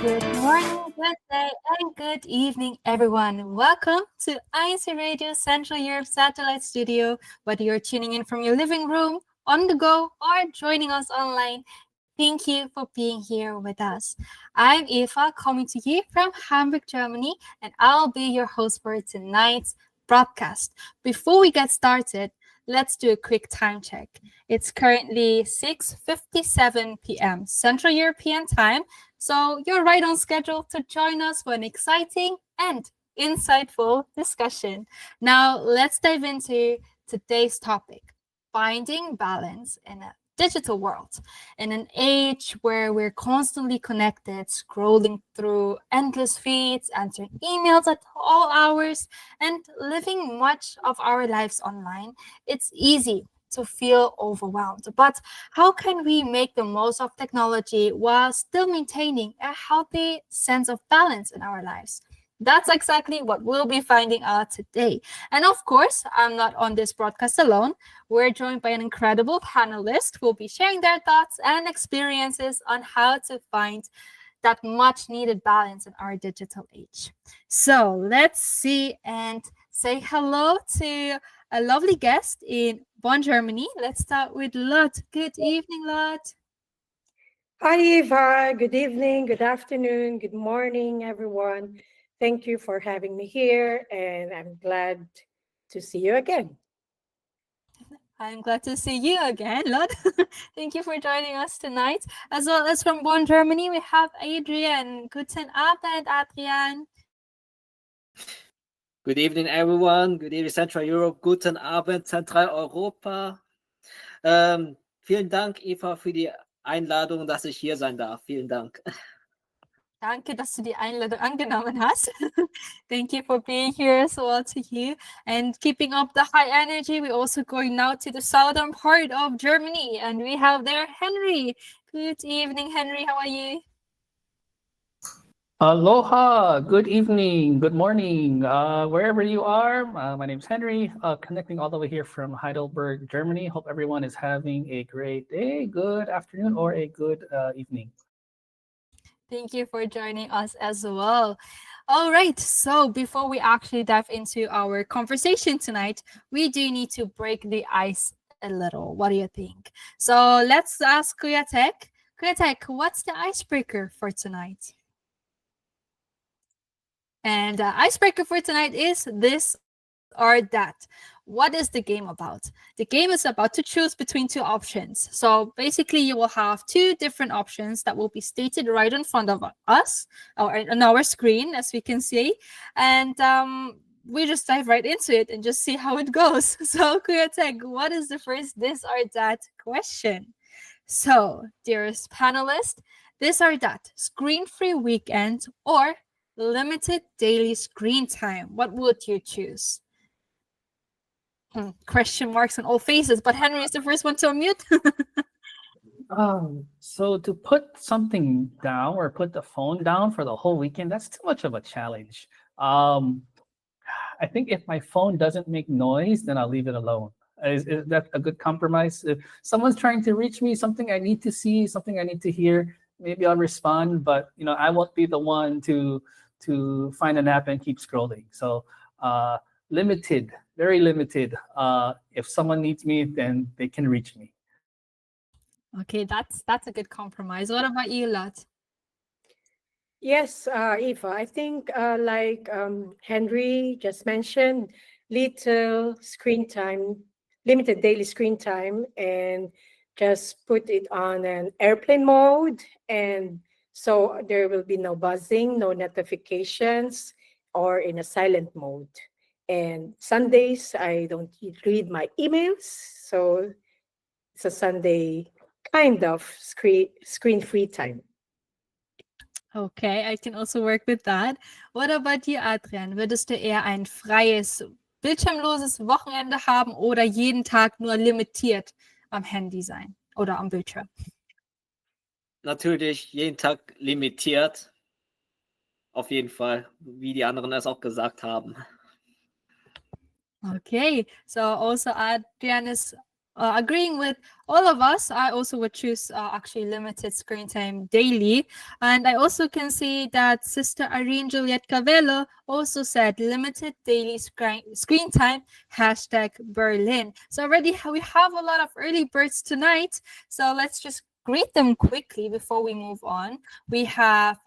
Good morning, good day, and good evening, everyone. Welcome to INCRadio Central Europe Satellite Studio. Whether you're tuning in from your living room, on the go, or joining us online, thank you for being here with us. I'm Eva, coming to you from Hamburg, Germany, and I'll be your host for tonight's broadcast. Before we get started, let's do a quick time check. It's currently 6:57 p.m. Central European Time, so you're right on schedule to join us for an exciting and insightful discussion. Now, let's dive into today's topic, finding balance in a digital world. In an age where we're constantly connected, scrolling through endless feeds, answering emails at all hours, and living much of our lives online, it's easy to feel overwhelmed. But how can we make the most of technology while still maintaining a healthy sense of balance in our lives? That's exactly what we'll be finding out today. And of course, I'm not on this broadcast alone. We're joined by an incredible panelist who will be sharing their thoughts and experiences on how to find that much needed balance in our digital age. So let's see and say hello to a lovely guest in Bonn, Germany. Let's start with Lot. Good evening, Lot. Hi, Eva. Good evening, good afternoon, good morning, everyone. Thank you for having me here, and I'm glad to see you again. I'm glad to see you again, Lot. Thank you for joining us tonight. As well as from Bonn, Germany, we have Adrian. Guten Abend, Adrian. Good evening, everyone. Good evening, Central Europe. Guten Abend, Zentraleuropa. Vielen Dank, Eva, für die Einladung, dass ich hier sein darf. Vielen Dank. Danke, dass du die Einladung angenommen hast. Thank you for being here as well to you. And keeping up the high energy, we're also going now to the southern part of Germany. And we have there Henry. Good evening, Henry. How are you? Aloha, good evening, good morning, wherever you are. My name's Henry, connecting all the way here from Heidelberg, Germany. Hope everyone is having a great day, good afternoon, or a good evening. Thank you for joining us as well. All right, so before we actually dive into our conversation tonight, we do need to break the ice a little. What do you think? So let's ask Kuyatek. Kuyatek, what's the icebreaker for tonight? And the icebreaker for tonight is this or that. What is the game about? The game is about to choose between two options. So basically, you will have two different options that will be stated right in front of us or on our screen, as we can see. And we just dive right into it and just see how it goes. So, Kuyatek, what is the first this or that question? So, dearest panelist, this or that, screen-free weekend or limited daily screen time? What would you choose? Question marks on all faces, but Henry is the first one to unmute. So to put something down or put the phone down for the whole weekend, that's too much of a challenge. I think if my phone doesn't make noise, then I'll leave it alone. Is that a good compromise? If someone's trying to reach me, something I need to see, something I need to hear, maybe I'll respond, but I won't be the one to find an app and keep scrolling. So limited, very limited. If someone needs me, then they can reach me. Okay, that's a good compromise. What about you, Lot? Yes, Eva, I think like Henry just mentioned, little screen time, limited daily screen time, and just put it on an airplane mode. And so there will be no buzzing, no notifications, or in a silent mode. And Sundays, I don't read my emails. So it's a Sunday kind of screen-free time. Okay, I can also work with that. What about you, Adrian? Würdest du eher ein freies, bildschirmloses Wochenende haben oder jeden Tag nur limitiert am Handy sein oder am Bildschirm? Natürlich jeden Tag limitiert. Auf jeden Fall, wie die anderen es auch gesagt haben. Okay, so also Adrian is agreeing with all of us, I also would choose actually limited screen time daily. And I also can see that Sister Irene Juliet Cavello also said limited daily screen time, hashtag Berlin. So already we have a lot of early birds tonight. So let's just greet them quickly before we move on. We have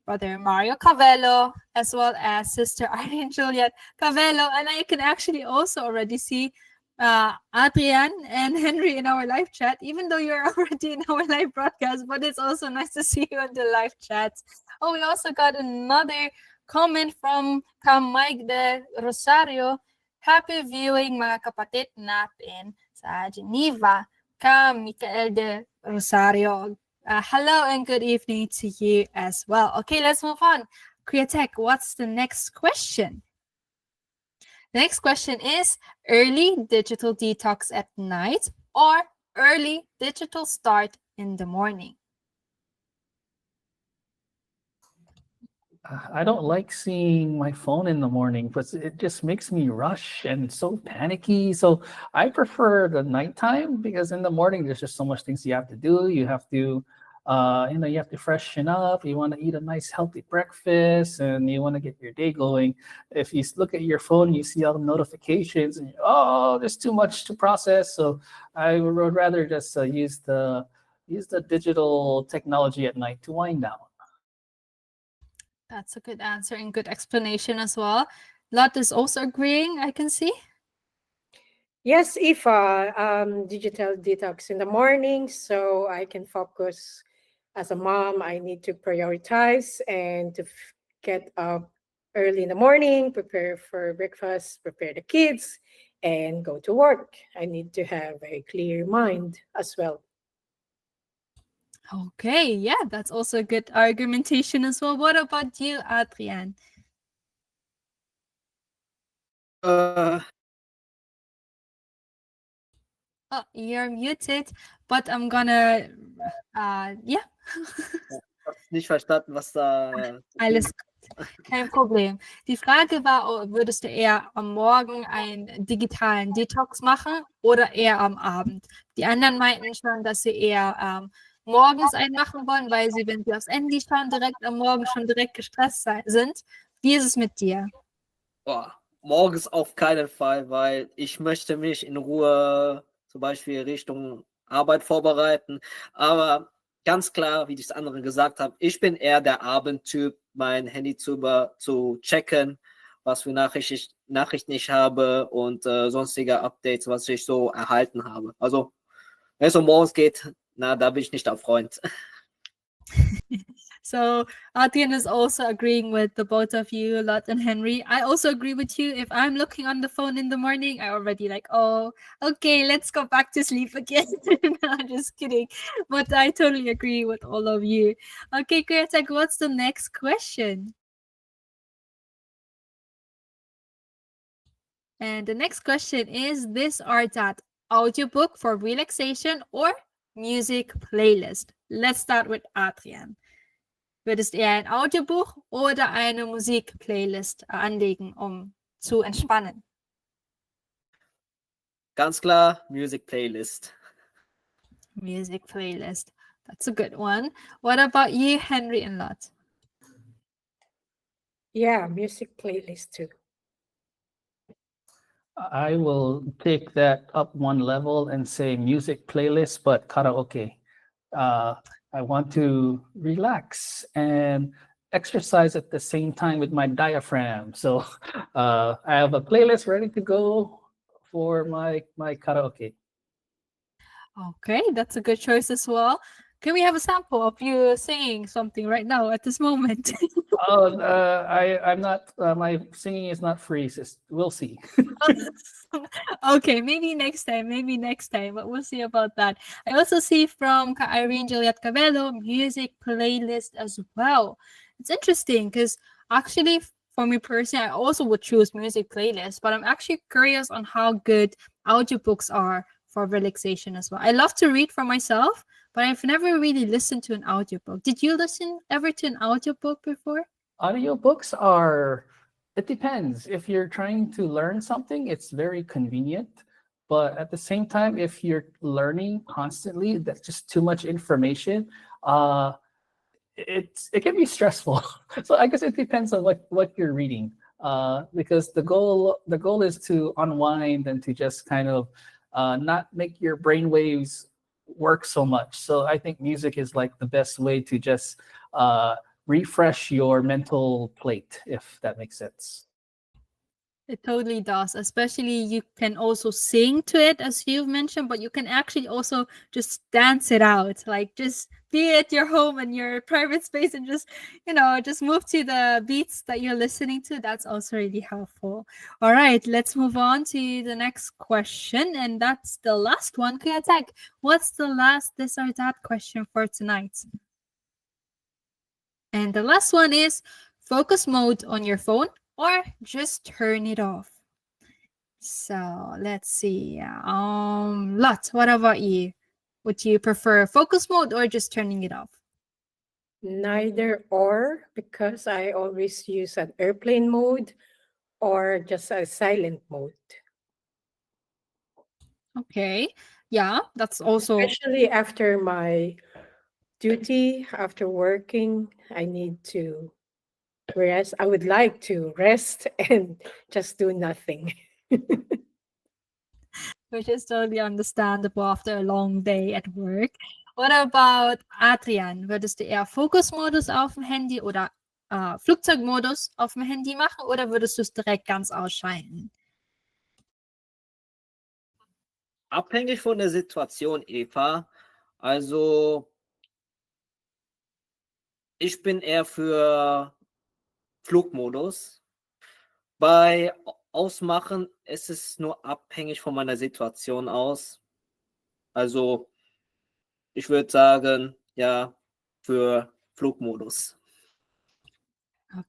Brother Mario Cavello, as well as Sister Irene Juliet Cavello. And I can actually also already see Adrian and Henry in our live chat, even though you're already in our live broadcast, but it's also nice to see you in the live chat. Oh, we also got another comment from Mike de Rosario. Happy viewing mga kapatid natin sa Geneva. Michael de Rosario. Hello and good evening to you as well. Okay, let's move on. Kriatek, what's the next question? The next question is early digital detox at night or early digital start in the morning? I don't like seeing my phone in the morning, but it just makes me rush and so panicky. So I prefer the nighttime because in the morning there's just so much things you have to do. You have to, you have to freshen up. You want to eat a nice healthy breakfast, and you want to get your day going. If you look at your phone, you see all the notifications, and oh, there's too much to process. So I would rather just use the digital technology at night to wind down. That's a good answer and good explanation as well. Lot is also agreeing, I can see. Yes, Ifa, digital detox in the morning so I can focus. As a mom, I need to prioritize and to get up early in the morning, prepare for breakfast, prepare the kids, and go to work. I need to have a clear mind as well. Okay, yeah, that's also a good argumentation as well. What about you, Adrian? Oh, you're muted, but I'm gonna, yeah. Nicht verstanden, was da. Alles gut, kein Problem. Die Frage war, würdest du eher am Morgen einen digitalen Detox machen oder eher am Abend? Die anderen meinten schon, dass sie eher morgens einen machen wollen, weil sie, wenn sie aufs Handy schauen, direkt am Morgen schon direkt gestresst sind. Wie ist es mit dir? Boah, morgens auf keinen Fall, weil ich möchte mich in Ruhe zum Beispiel Richtung Arbeit vorbereiten. Aber ganz klar, wie ich das andere gesagt habe, ich bin eher der Abendtyp, mein Handy zu checken, was für Nachrichten ich habe und sonstige Updates, was ich so erhalten habe. Also, wenn es um morgens geht, da bin ich nicht der Freund. So Adrian is also agreeing with the both of you, Lot and Henry. I also agree with you. If I'm looking on the phone in the morning, I already like, oh, okay, let's go back to sleep again. No, just kidding. But I totally agree with all of you. Okay, Kretek, what's the next question? And the next question is this or that audiobook for relaxation or music playlist? Let's start with Adrian. Würdest eher ein Audiobuch oder eine Musikplaylist anlegen, um zu entspannen? Ganz klar, Music Playlist. Music playlist. That's a good one. What about you, Henry and Lot? Yeah, music playlist too. I will take that up one level and say music playlist, but karaoke. I want to relax and exercise at the same time with my diaphragm. So I have a playlist ready to go for my karaoke. Okay, that's a good choice as well. Can we have a sample of you singing something right now at this moment? I'm not. My singing is not free. Sis. We'll see. Okay, maybe next time, but we'll see about that. I also see from Irene Juliet Cabello music playlist as well. It's interesting because actually for me personally, I also would choose music playlist, but I'm actually curious on how good audiobooks are for relaxation as well. I love to read for myself, but I've never really listened to an audiobook. Did you listen ever to an audiobook before? Audiobooks are, it depends. If you're trying to learn something, it's very convenient. But at the same time, if you're learning constantly, that's just too much information. Uh, it can be stressful. So I guess it depends on what you're reading. Because the goal is to unwind and to just kind of not make your brain waves work so much. So I think music is like the best way to just refresh your mental plate, if that makes sense. It totally does. Especially you can also sing to it, as you've mentioned, but you can actually also just dance it out. Like just be at your home and your private space and just, just move to the beats that you're listening to. That's also really helpful. All right, let's move on to the next question. And that's the last one. Kuyatek, what's the last this or that question for tonight? And the last one is focus mode on your phone or just turn it off. So let's see. Lot, what about you? Would you prefer focus mode or just turning it off? Neither or, because I always use an airplane mode or just a silent mode. Okay. Yeah, that's also Especially after my duty, after working, I need to rest. I would like to rest and just do nothing. which is totally understandable after a long day at work. What about Adrian? Würdest du eher Fokusmodus auf dem Handy oder Flugzeugmodus auf dem Handy machen oder würdest du es direkt ganz ausschalten? Abhängig von der Situation, Eva. Also, ich bin eher für Flugmodus. Bei Ausmachen ist es nur abhängig von meiner Situation aus. Also, ich würde sagen, ja, für Flugmodus.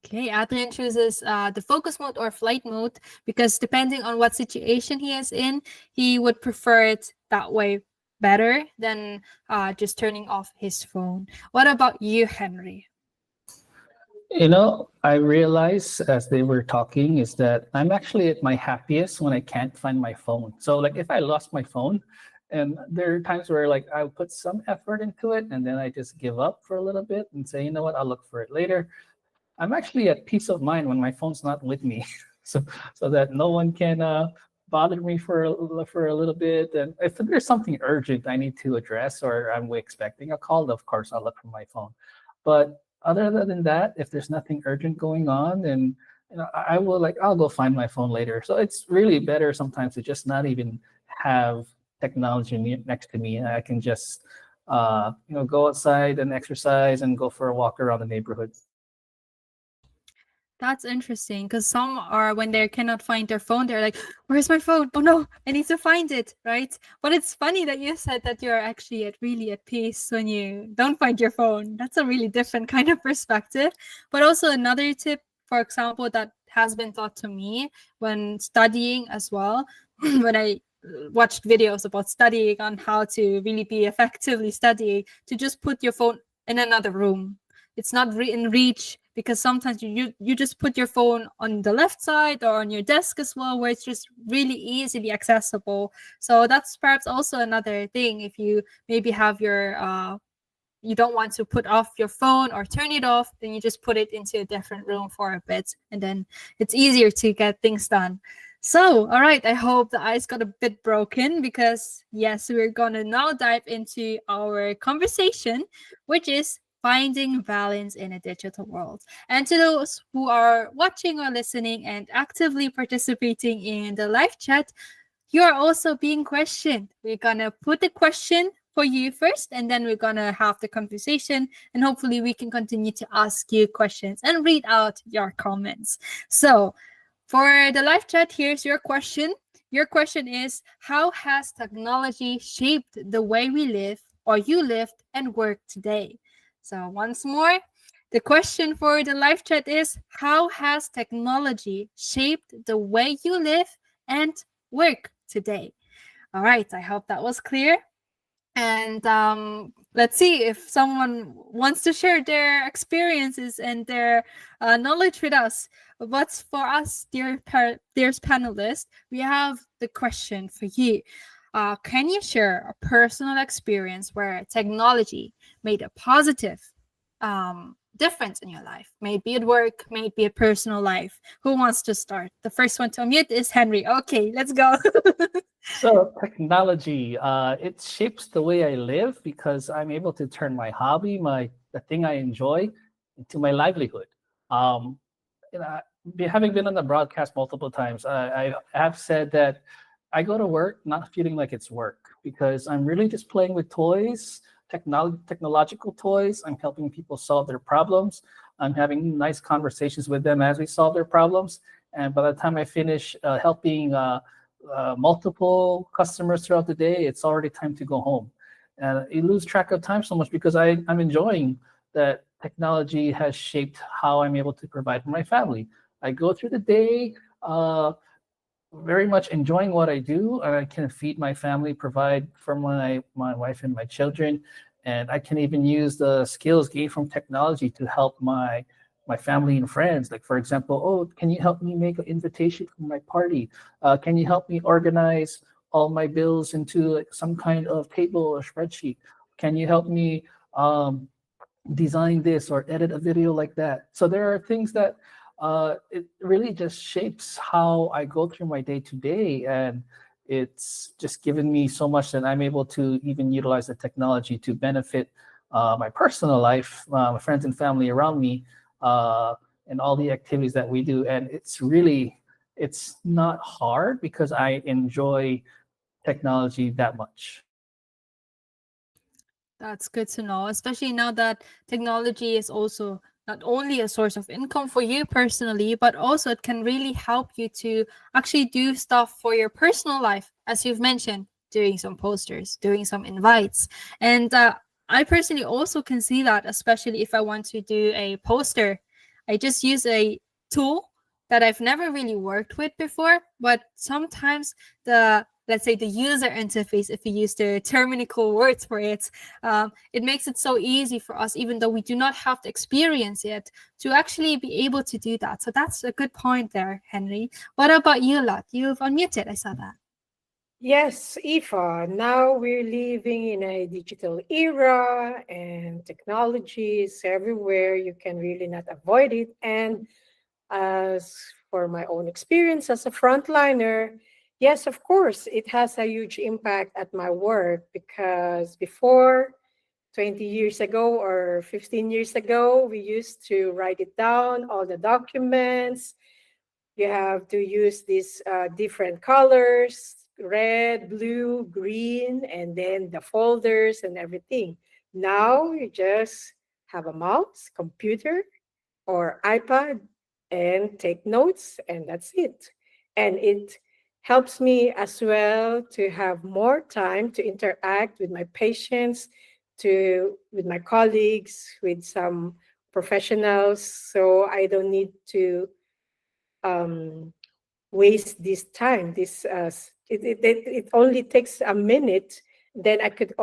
Okay, Adrian chooses the focus mode or flight mode because depending on what situation he is in, he would prefer it that way better than just turning off his phone. What about you, Henry? I realized as they were talking is that I'm actually at my happiest when I can't find my phone. So like if I lost my phone, and there are times where like I put some effort into it and then I just give up for a little bit and say, you know what, I'll look for it later. I'm actually at peace of mind when my phone's not with me, so that no one can bother me for a little bit. And if there's something urgent I need to address or I'm expecting a call, of course I'll look for my phone. But other than that, if there's nothing urgent going on, then I'll go find my phone later. So it's really better sometimes to just not even have technology next to me. I can just go outside and exercise and go for a walk around the neighborhood. That's interesting because some are when they cannot find their phone, they're like, "Where's my phone? Oh no, I need to find it!" Right? But it's funny that you said that you're actually really at peace when you don't find your phone. That's a really different kind of perspective. But also another tip, for example, that has been taught to me when studying as well, when I watched videos about studying on how to really be effectively studying, to just put your phone in another room. It's not in reach because sometimes you just put your phone on the left side or on your desk as well, where it's just really easily accessible. So that's perhaps also another thing. If you maybe have your you don't want to put off your phone or turn it off, then you just put it into a different room for a bit, and then it's easier to get things done. So, all right, I hope the ice got a bit broken because yes, we're gonna now dive into our conversation, which is finding balance in a digital world. And to those who are watching or listening and actively participating in the live chat, you are also being questioned. We're going to put the question for you first, and then we're going to have the conversation, and hopefully we can continue to ask you questions and read out your comments. So for the live chat, here's your question. Your question is, how has technology shaped the way we live or you lived and work today? So once more, the question for the live chat is, how has technology shaped the way you live and work today? All right, I hope that was clear. And let's see if someone wants to share their experiences and their knowledge with us. But for us, dear panelists, we have the question for you. Can you share a personal experience where technology made a positive difference in your life? Maybe at work, maybe at personal life. Who wants to start? The first one to unmute is Henry. Okay, let's go. So technology, it shapes the way I live because I'm able to turn my hobby, the thing I enjoy, into my livelihood. Um, you know, Having been on the broadcast multiple times, I have said that I go to work not feeling like it's work because I'm really just playing with toys, technological toys. I'm helping people solve their problems. I'm having nice conversations with them as we solve their problems. And by the time I finish helping multiple customers throughout the day, it's already time to go home. And you lose track of time so much because I'm enjoying that technology has shaped how I'm able to provide for my family. I go through the day very much enjoying what I do, and I can feed my family, provide for my wife and my children, and I can even use the skills gained from technology to help my family and friends. Like for example, oh, can you help me make an invitation for my party? Can you help me organize all my bills into like some kind of table or spreadsheet? Can you help me design this or edit a video like that? So there are things that it really just shapes how I go through my day to day, and it's just given me so much that I'm able to even utilize the technology to benefit my personal life, my friends and family around me, and all the activities that we do. And it's not hard because I enjoy technology that much. That's good to know, especially now that technology is also not only a source of income for you personally, but also it can really help you to actually do stuff for your personal life, as you've mentioned, doing some posters, doing some invites. And I personally also can see that, especially if I want to do a poster. I just use a tool that I've never really worked with before, but sometimes let's say the user interface, if you use the terminal words for it, it makes it so easy for us, even though we do not have the experience yet, to actually be able to do that. So that's a good point there, Henry. What about you, Lot? You've unmuted. I saw that. Yes, Aoife, now we're living in a digital era and technology is everywhere. You can really not avoid it. And as for my own experience as a frontliner, yes, of course, it has a huge impact at my work because before 20 years ago or 15 years ago, we used to write it down, all the documents. You have to use these different colors, red, blue, green, and then the folders and everything. Now you just have a mouse, computer, or iPad and take notes, and that's it. And it helps me as well to have more time to interact with my patients, with my colleagues, with some professionals. So I don't need to um, waste this time. It only takes a minute. Then I could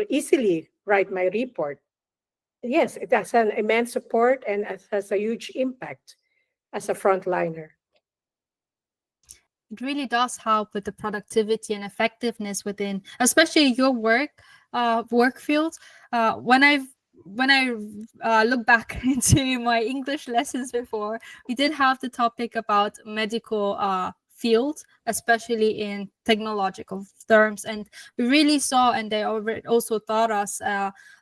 easily write my report. Yes, it has an immense support and it has a huge impact as a frontliner. It really does help with the productivity and effectiveness within, especially your work field. When I look back into my English lessons before, we did have the topic about medical field, especially in technological terms, and we really saw, and they already also taught us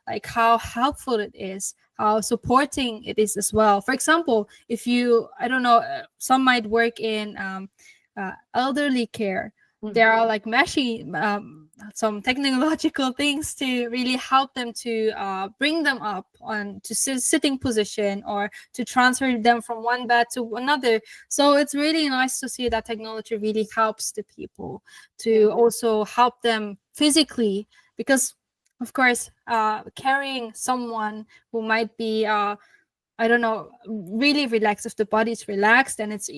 like how helpful it is, how supporting it is as well. For example, if you, I don't know, some might work in elderly care. There are like meshing some technological things to really help them to bring them up on to sitting position or to transfer them from one bed to another. So it's really nice to see that technology really helps the people to also help them physically, because of course carrying someone who might be I don't know, really relaxed. If the body's relaxed, then it's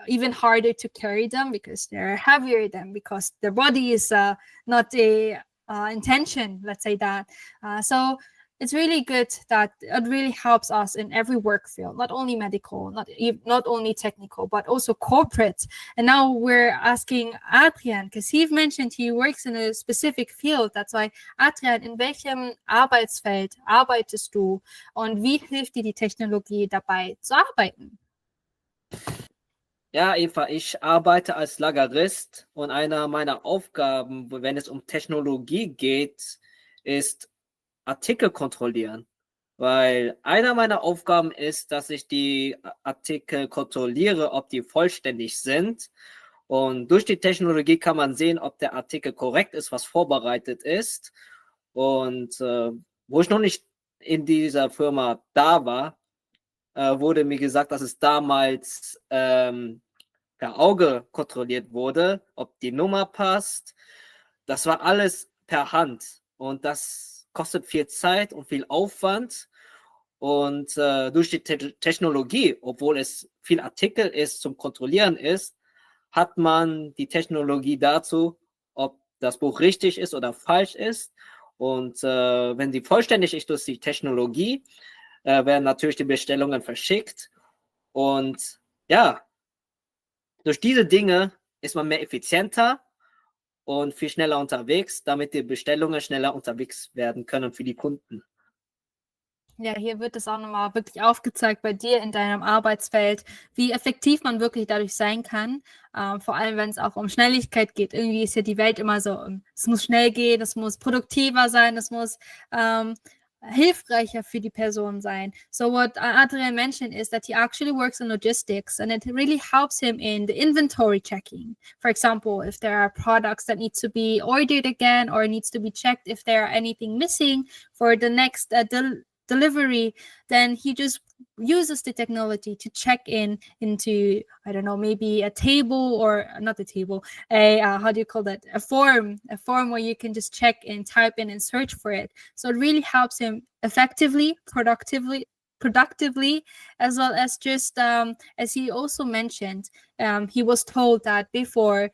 even harder to carry them because they're heavier than because their body is not a intention, let's say that. So it's really good that it really helps us in every work field, not only medical, not only technical, but also corporate. And now we're asking Adrian, because he mentioned he works in a specific field. That's why, Adrian, in welchem Arbeitsfeld arbeitest du und wie hilft dir die Technologie dabei zu arbeiten? Ja, Eva, ich arbeite als Lagerist und einer meiner Aufgaben, wenn es um Technologie geht, ist Artikel kontrollieren. Weil einer meiner Aufgaben ist, dass ich die Artikel kontrolliere, ob die vollständig sind. Und durch die Technologie kann man sehen, ob der Artikel korrekt ist, was vorbereitet ist. Und wo ich noch nicht in dieser Firma da war, wurde mir gesagt, dass es damals per Auge kontrolliert wurde, ob die Nummer passt. Das war alles per Hand und das kostet viel Zeit und viel Aufwand. Und durch die Technologie, obwohl es viel Artikel ist, zum Kontrollieren ist, hat man die Technologie dazu, ob das Buch richtig ist oder falsch ist. Und wenn sie vollständig ist durch die Technologie, werden natürlich die Bestellungen verschickt. Und ja, durch diese Dinge ist man mehr effizienter und viel schneller unterwegs, damit die Bestellungen schneller unterwegs werden können für die Kunden. Ja, hier wird es auch nochmal wirklich aufgezeigt bei dir in deinem Arbeitsfeld, wie effektiv man wirklich dadurch sein kann. Vor allem, wenn es auch um Schnelligkeit geht. Irgendwie ist ja die Welt immer so, es muss schnell gehen, es muss produktiver sein, es muss hilfreicher für die Person sein. So what Adrian mentioned is that he actually works in logistics, and it really helps him in the inventory checking. For example, if there are products that need to be ordered again or needs to be checked if there are anything missing for the next delivery, then he just uses the technology to check into, I don't know, maybe a table, or not a table, how do you call that, a form where you can just check and type in and search for it. So it really helps him effectively, productively, as well as just as he also mentioned, he was told that before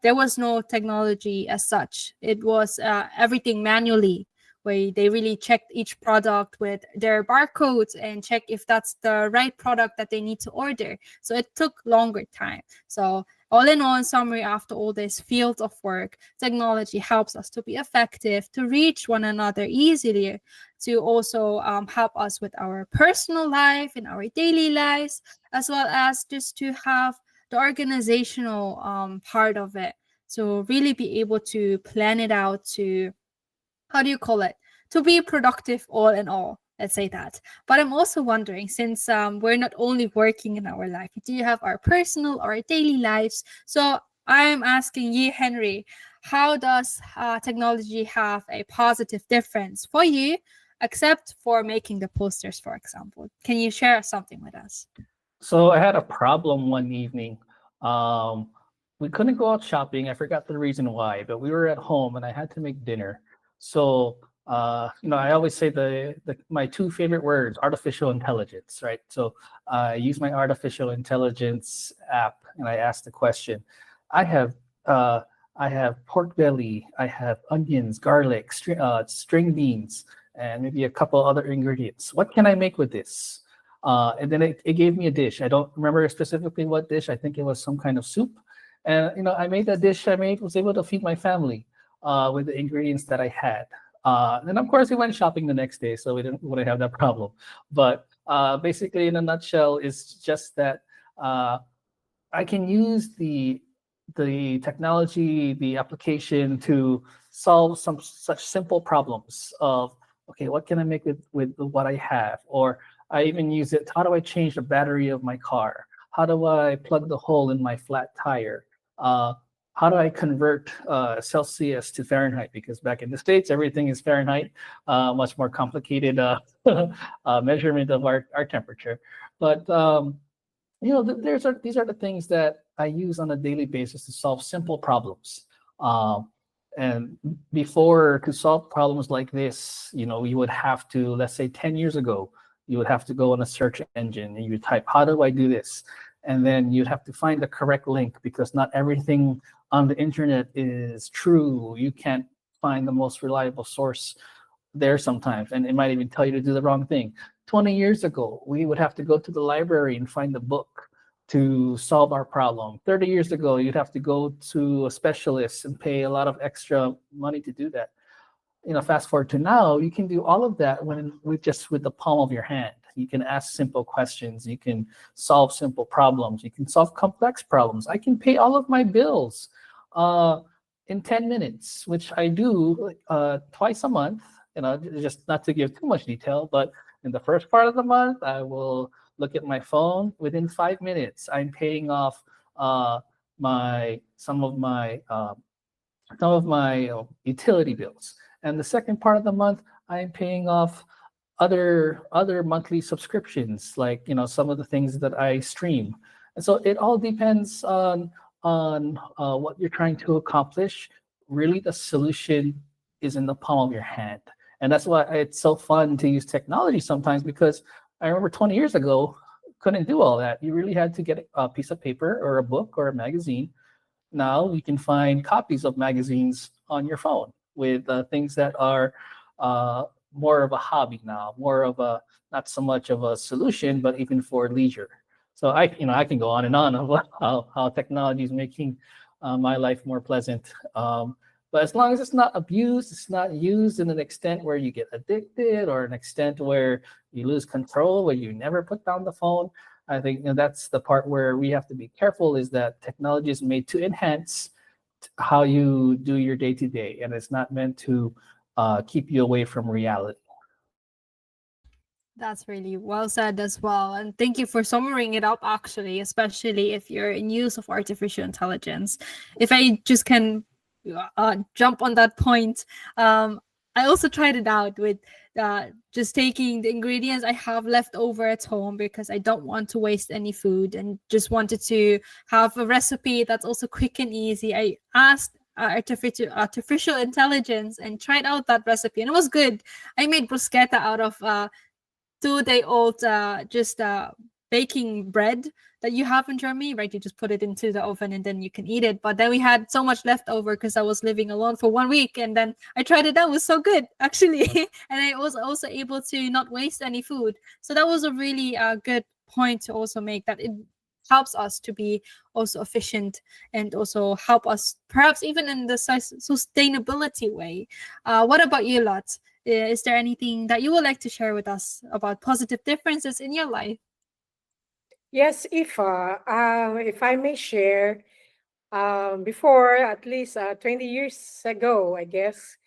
there was no technology as such. It was everything manually, where they really checked each product with their barcodes and check if that's the right product that they need to order. So it took longer time. So all in all, in summary, after all this field of work, technology helps us to be effective, to reach one another easily, to also help us with our personal life, in our daily lives, as well as just to have the organizational part of it. So really be able to plan it out, to, how do you call it, to be productive all in all, let's say that. But I'm also wondering, since we're not only working in our life, we do have our personal or our daily lives. So I'm asking you, Henry, how does technology have a positive difference for you, except for making the posters, for example? Can you share something with us? So I had a problem one evening. We couldn't go out shopping. I forgot the reason why, but we were at home and I had to make dinner. So, I always say my two favorite words, artificial intelligence, right? So I use my artificial intelligence app and I ask the question, I have pork belly, I have onions, garlic, string beans, and maybe a couple other ingredients. What can I make with this? And then it gave me a dish. I don't remember specifically what dish. I think it was some kind of soup. And, I made that dish was able to feed my family with the ingredients that I had. And of course, we went shopping the next day, so we wouldn't have that problem. But basically, in a nutshell, it's just that I can use the technology, the application to solve some such simple problems of, okay, what can I make with what I have? Or I even use it, how do I change the battery of my car? How do I plug the hole in my flat tire? How do I convert Celsius to Fahrenheit? Because back in the States, everything is Fahrenheit, much more complicated measurement of our temperature. But these are the things that I use on a daily basis to solve simple problems. And before, to solve problems like this, you would have to, let's say 10 years ago, you would have to go on a search engine and you type, how do I do this? And then you'd have to find the correct link, because not everything on the internet is true. You can't find the most reliable source there sometimes, and it might even tell you to do the wrong thing. 20 years ago, we would have to go to the library and find a book to solve our problem. 30 years ago, you'd have to go to a specialist and pay a lot of extra money to do that. Fast forward to now, you can do all of that with the palm of your hand. You can ask simple questions. You can solve simple problems. You can solve complex problems. I can pay all of my bills in 10 minutes, which I do twice a month. Just not to give too much detail, but in the first part of the month, I will look at my phone. Within 5 minutes, I'm paying off some of my utility bills. And the second part of the month, I'm paying off other monthly subscriptions, like some of the things that I stream. And so it all depends on what you're trying to accomplish. Really, the solution is in the palm of your hand. And that's why it's so fun to use technology sometimes, because I remember 20 years ago, couldn't do all that. You really had to get a piece of paper or a book or a magazine. Now we can find copies of magazines on your phone with things that are more of a hobby now, more of a, not so much of a solution, but even for leisure. So I can go on and on about how technology is making my life more pleasant. But as long as it's not abused, it's not used in an extent where you get addicted or an extent where you lose control, where you never put down the phone. I think that's the part where we have to be careful, is that technology is made to enhance how you do your day-to-day, and it's not meant to keep you away from reality. That's really well said as well. And thank you for summarizing it up, actually, especially if you're in use of artificial intelligence. If I just can jump on that point, I also tried it out with just taking the ingredients I have left over at home, because I don't want to waste any food and just wanted to have a recipe that's also quick and easy. I asked artificial intelligence and tried out that recipe, and it was good. I made bruschetta out of 2-day-old just baking bread that you have in Germany, right? You just put it into the oven and then you can eat it. But then we had so much left over because I was living alone for 1 week, and then I tried it out. It was so good, actually. And I was also able to not waste any food. So that was a really good point to also make, that it helps us to be also efficient and also help us perhaps even in the sustainability way. What about you, Lot? Is there anything that you would like to share with us about positive differences in your life? Yes, if I may share, before, at least 20 years ago, I guess,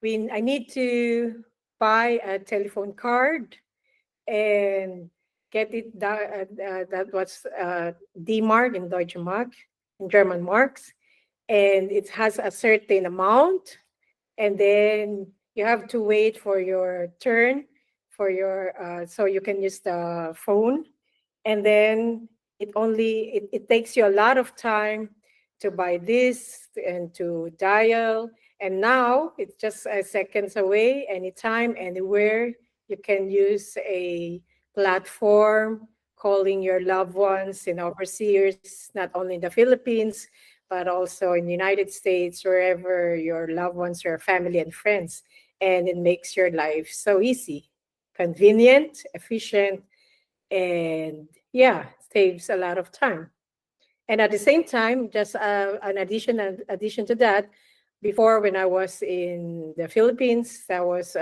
I need to buy a telephone card and get it that was D-Mark in Deutsche Mark, in German marks, and it has a certain amount, and then you have to wait for your turn for your so you can use the phone, and then it takes you a lot of time to buy this and to dial, and now it's just seconds away, anytime, anywhere. You can use a platform calling your loved ones in overseas, not only in the Philippines, but also in the United States, wherever your loved ones, your family and friends. And it makes your life so easy, convenient, efficient, and yeah, saves a lot of time. And at the same time, just an addition to that, before, when I was in the Philippines, that was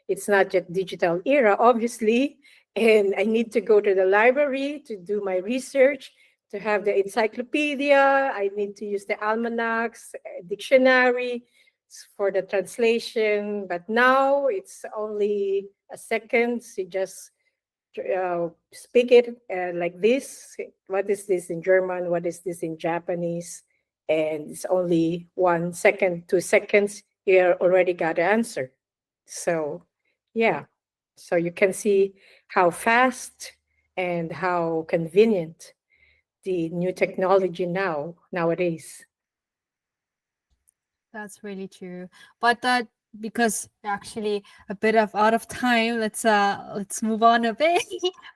it's not yet digital era, obviously, and I need to go to the library to do my research, to have the encyclopedia. I need to use the almanacs, dictionary for the translation. But now it's only a second. You just speak it like this. What is this in German? What is this in Japanese? And it's only 1 second, 2 seconds. You already got the answer. So, yeah. So you can see how fast and how convenient the new technology nowadays. That's really true. But because we're actually a bit out of time, let's move on a bit.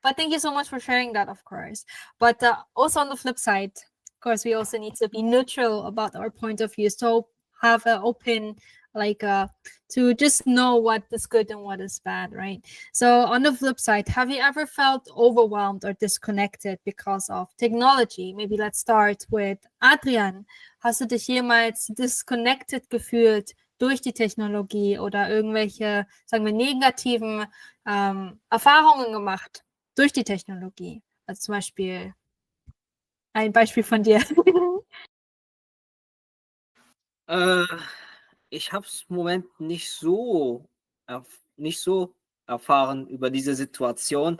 But thank you so much for sharing that, of course. But also on the flip side, of course, we also need to be neutral about our point of view. So have an open like to just know what is good and what is bad, right? So on the flip side, have you ever felt overwhelmed or disconnected because of technology? Maybe let's start with Adrian. Hast du dich jemals disconnected gefühlt durch die Technologie oder irgendwelche, sagen wir, negativen Erfahrungen gemacht durch die Technologie? Also zum Beispiel ein Beispiel von dir. Ich habe es im Moment nicht so erfahren über diese Situation.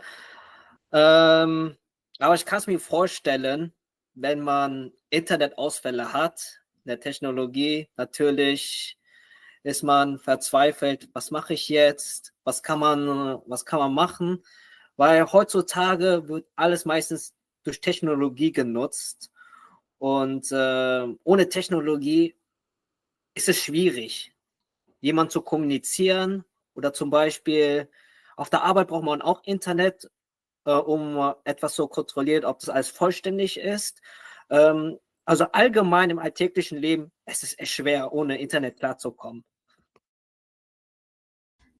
Aber ich kann es mir vorstellen, wenn man Internetausfälle hat, der Technologie, natürlich ist man verzweifelt. Was mache ich jetzt? Was kann man machen? Weil heutzutage wird alles meistens durch Technologie genutzt. Und ohne Technologie ist es schwierig, jemand zu kommunizieren, oder zum Beispiel auf der Arbeit braucht man auch Internet, um etwas zu kontrollieren, ob das alles vollständig ist. Also allgemein im alltäglichen Leben, es ist echt schwer, ohne Internet klarzukommen.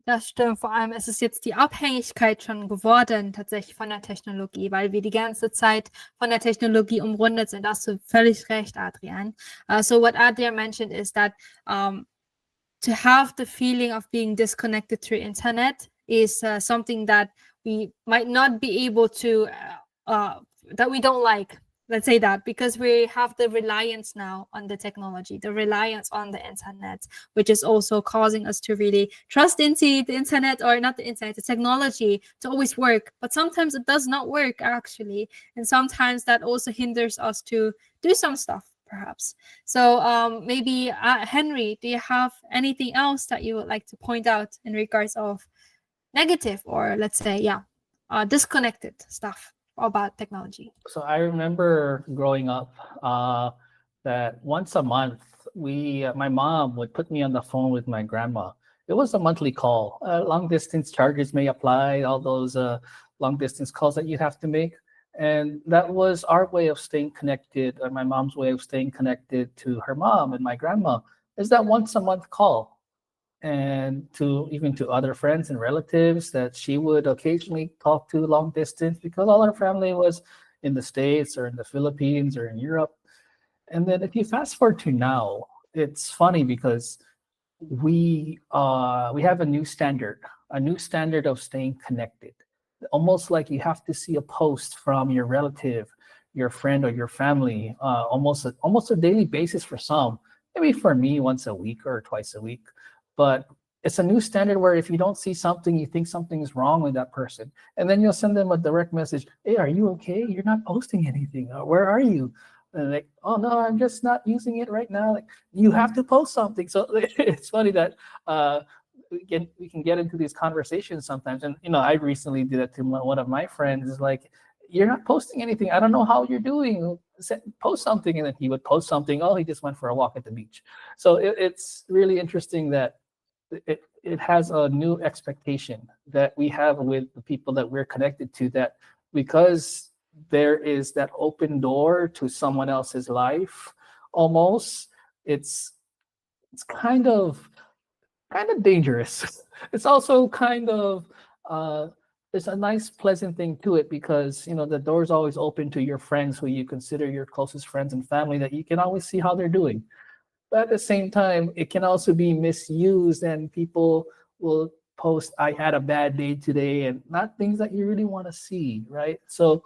Das stimmt, vor allem ist es jetzt die Abhängigkeit schon geworden tatsächlich von der Technologie, weil wir die ganze Zeit von der Technologie umrundet sind. Da hast du völlig recht, Adrian. So what Adrian mentioned is that to have the feeling of being disconnected through internet is something that we might not be able to, that we don't like. Let's say that, because we have the reliance now on the technology, the reliance on the internet, which is also causing us to really trust into the internet, or not the internet, the technology to always work. But sometimes it does not work actually. And sometimes that also hinders us to do some stuff, perhaps. So maybe Henry, do you have anything else that you would like to point out in regards of negative, or let's say, disconnected stuff about technology? So I remember growing up that once a month, my mom would put me on the phone with my grandma. It was a monthly call. Long distance charges may apply, all those long distance calls that you have to make. And that was our way of staying connected, or my mom's way of staying connected to her mom and my grandma, is that once a month call. And even to other friends and relatives that she would occasionally talk to long distance, because all our family was in the States or in the Philippines or in Europe. And then if you fast forward to now, it's funny because we have a new standard of staying connected. Almost like you have to see a post from your relative, your friend, or your family, almost a daily basis for some. Maybe for me, once a week or twice a week. But it's a new standard where if you don't see something, you think something's wrong with that person. And then you'll send them a direct message. Hey, are you okay? You're not posting anything. Where are you? And like, oh no, I'm just not using it right now. Like, you have to post something. So it's funny that we can get into these conversations sometimes. And I recently did that to one of my friends. Is like, you're not posting anything. I don't know how you're doing. Post something. And then he would post something. Oh, he just went for a walk at the beach. So it's really interesting that it has a new expectation that we have with the people that we're connected to, that because there is that open door to someone else's life, almost, it's kind of dangerous. It's also kind of there's a nice pleasant thing to it, because the door's always open to your friends who you consider your closest friends and family, that you can always see how they're doing. But at the same time, it can also be misused, and people will post, I had a bad day today, and not things that you really want to see, right? So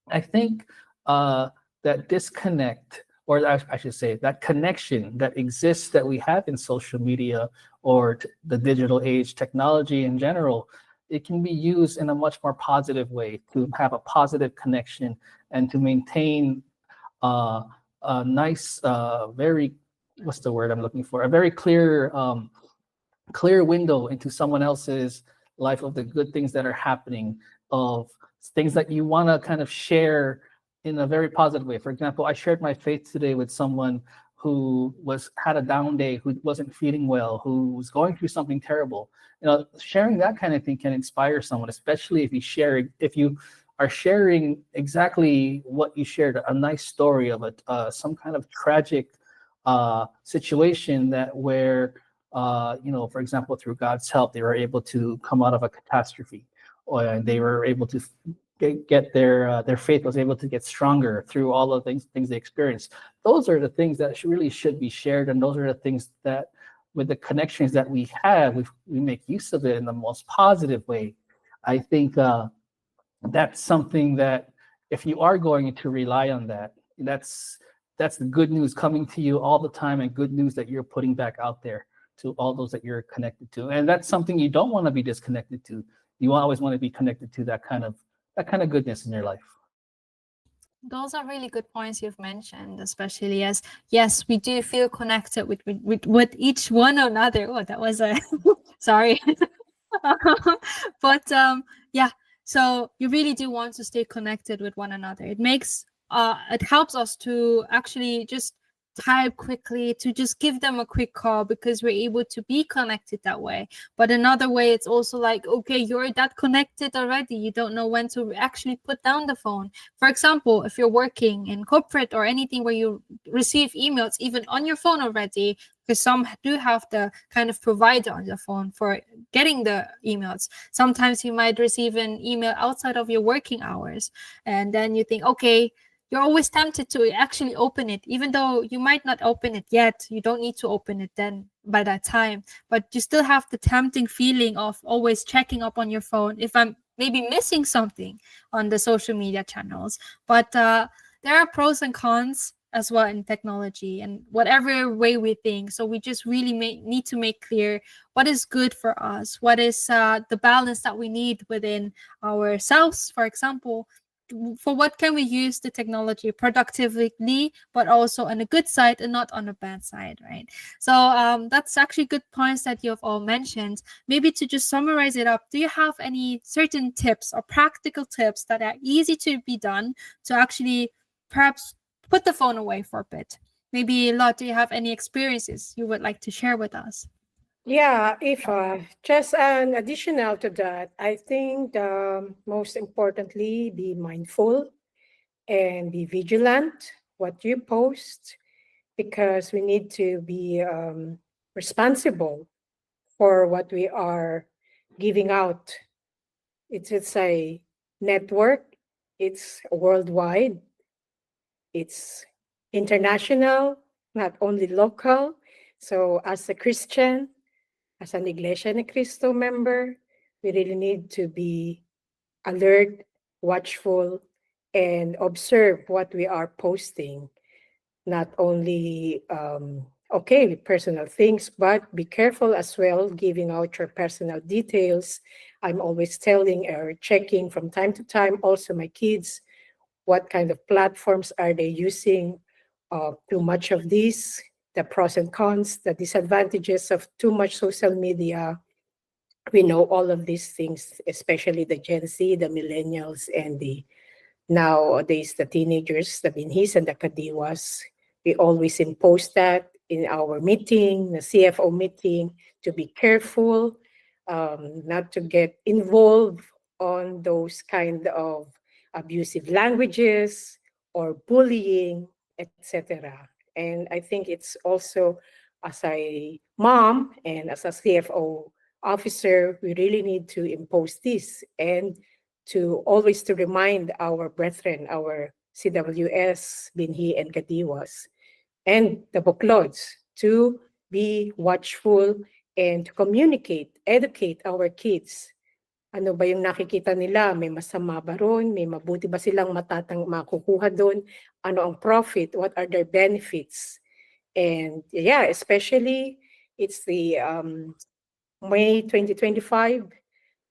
I think that disconnect, or I should say that connection that exists, that we have in social media or the digital age, technology in general, it can be used in a much more positive way, to have a positive connection and to maintain a nice, very, what's the word I'm looking for? A very clear window into someone else's life, of the good things that are happening, of things that you want to kind of share in a very positive way. For example, I shared my faith today with someone who had a down day, who wasn't feeling well, who was going through something terrible. Sharing that kind of thing can inspire someone, especially if you are sharing exactly what you shared, a nice story of some kind of tragic situation where For example, through God's help, they were able to come out of a catastrophe, or they were able to get their faith was able to get stronger through all of the things they experienced. Those are the things that really should be shared, and those are the things that, with the connections that we have, we make use of it in the most positive way. I think that's something that, if you are going to rely on that, that's the good news coming to you all the time, and good news that you're putting back out there to all those that you're connected to. And that's something you don't want to be disconnected to. You always want to be connected to that kind of goodness in your life. Those are really good points you've mentioned, especially as, yes, we do feel connected with each one another. Oh, that was a sorry. But yeah, so you really do want to stay connected with one another. It helps us to actually just type quickly, to just give them a quick call, because we're able to be connected that way. But another way, it's also like, okay, you're that connected already, you don't know when to actually put down the phone. For example, if you're working in corporate or anything where you receive emails even on your phone already, because some do have the kind of provider on the phone for getting the emails. Sometimes you might receive an email outside of your working hours, and then you think, okay, you're always tempted to actually open it, even though you might not open it yet. You don't need to open it then by that time, but you still have the tempting feeling of always checking up on your phone if I'm maybe missing something on the social media channels. But there are pros and cons as well in technology, and whatever way we think. So we just really need to make clear what is good for us, what is the balance that we need within ourselves. For example, for what can we use the technology productively, but also on a good side and not on a bad side, right? So that's actually good points that you have all mentioned. Maybe to just summarize it up, do you have any certain tips or practical tips that are easy to be done to actually perhaps put the phone away for a bit? Maybe, Lot, do you have any experiences you would like to share with us? Yeah, if just an additional to that, I think most importantly, be mindful and be vigilant what you post, because we need to be responsible for what we are giving out. It's a network, it's worldwide, it's international, not only local. So as a Christian, as an Iglesia ni Cristo member, we really need to be alert, watchful, and observe what we are posting. Not only, with personal things, but be careful as well giving out your personal details. I'm always telling or checking from time to time, also my kids, what kind of platforms are they using. Too much of these, the pros and cons, the disadvantages of too much social media. We know all of these things, especially the Gen Z, the millennials, and the nowadays the teenagers, the binhis and the kadiwas. We always impose that in our meeting, the CFO meeting, to be careful, not to get involved on those kind of abusive languages or bullying, etc. And I think it's also, as a mom and as a CFO officer, we really need to impose this, and to always to remind our brethren, our CWS, Binhi and Kadiwas, and the Buklods, to be watchful and to communicate, educate our kids. Ano ba yung nakikita nila? May masama ba ron? May mabuti ba silang makukuha doon? Ano ang profit? What are their benefits? And yeah, especially it's the May 2025.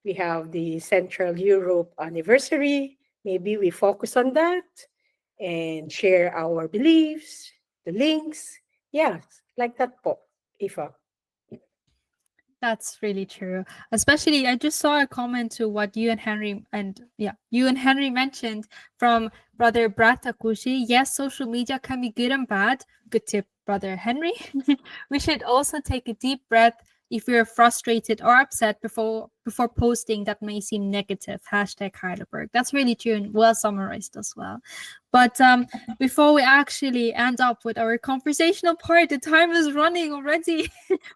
We have the Central Europe anniversary. Maybe we focus on that and share our beliefs, the links. Yeah, like that po, Ifa. That's really true. Especially, I just saw a comment to what you and Henry mentioned from Brother Bratakushi. Yes, social media can be good and bad. Good tip, Brother Henry. We should also take a deep breath if you're frustrated or upset before posting that may seem negative. Hashtag Heidelberg. That's really true and well summarized as well. But before we actually end up with our conversational part, the time is running already.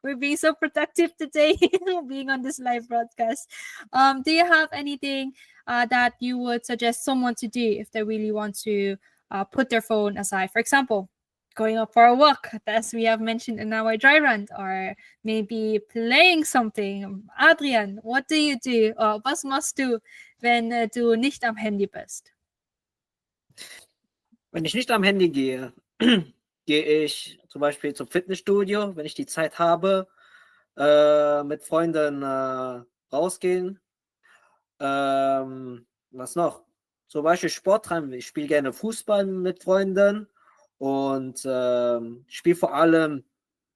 We're being so productive today, being on this live broadcast. Do you have anything that you would suggest someone to do if they really want to put their phone aside? For example, going up for a walk, as we have mentioned in our dry run, or maybe playing something. Adrian, what do you do? Was machst du, wenn du nicht am Handy bist? Wenn ich nicht am Handy gehe, gehe ich zum Beispiel zum Fitnessstudio, wenn ich die Zeit habe, mit Freunden rausgehen. Was noch? Zum Beispiel Sport treiben. Ich spiele gerne Fußball mit Freunden und spiele vor allem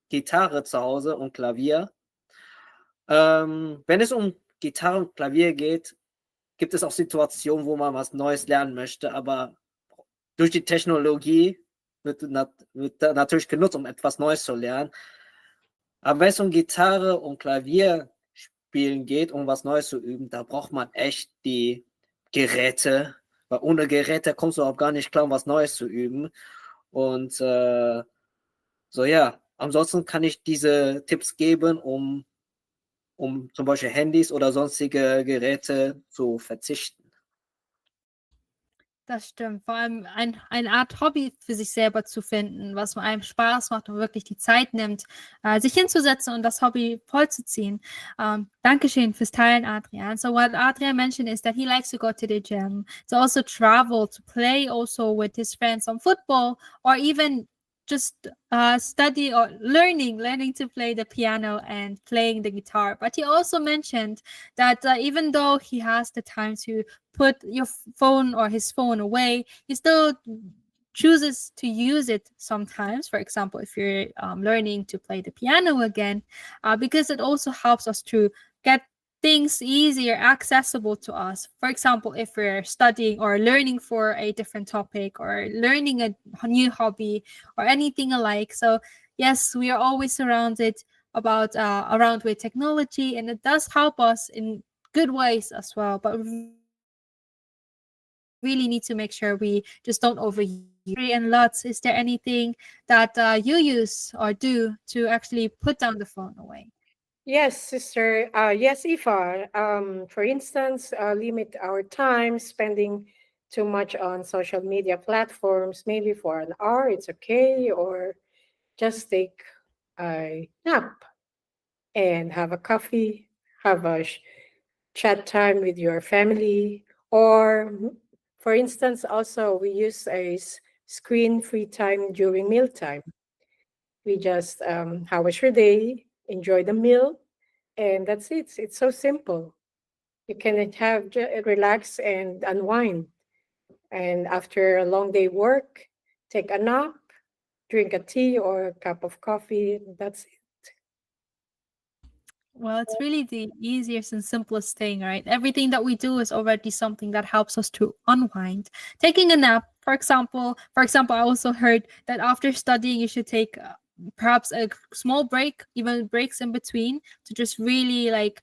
Gitarre zu Hause und Klavier. Wenn es um Gitarre und Klavier geht, gibt es auch Situationen, wo man was Neues lernen möchte, aber durch die Technologie wird natürlich genutzt, um etwas Neues zu lernen. Aber wenn es um Gitarre und Klavier spielen geht, um was Neues zu üben, da braucht man echt die Geräte, weil ohne Geräte kommst du auch gar nicht klar, um was Neues zu üben. Und ansonsten kann ich diese Tipps geben, um zum Beispiel Handys oder sonstige Geräte zu verzichten. Das stimmt. Vor allem eine Art Hobby für sich selber zu finden, was einem Spaß macht und wirklich die Zeit nimmt, sich hinzusetzen und das Hobby vollzuziehen. Dankeschön fürs Teilen, Adrian. So what Adrian mentioned is that he likes to go to the gym, to also travel, to play also with his friends on football, or even just study or learning to play the piano and playing the guitar. But he also mentioned that even though he has the time to put your phone or his phone away, he still chooses to use it sometimes. For example, if you're learning to play the piano again, because it also helps us to get things easier accessible to us. For example, if we're studying or learning for a different topic or learning a new hobby or anything alike. So yes, we are always surrounded around with technology, and it does help us in good ways as well. But we really need to make sure we just don't overuse. And Lutz, is there anything that you use or do to actually put down the phone away? Yes, sister. Yes, Ifa. For instance, limit our time spending too much on social media platforms. Maybe for an hour, it's okay, or just take a nap and have a coffee, have a chat time with your family, or for instance, also we use a screen-free time during mealtime. We just how was your day? Enjoy the meal, and that's it. It's so simple. You can have relax and unwind, and after a long day work, take a nap, drink a tea or a cup of coffee. That's it. Well, it's really the easiest and simplest thing, right? Everything that we do is already something that helps us to unwind. Taking a nap, for example, I also heard that after studying, you should take perhaps a small break, even breaks in between, to just really get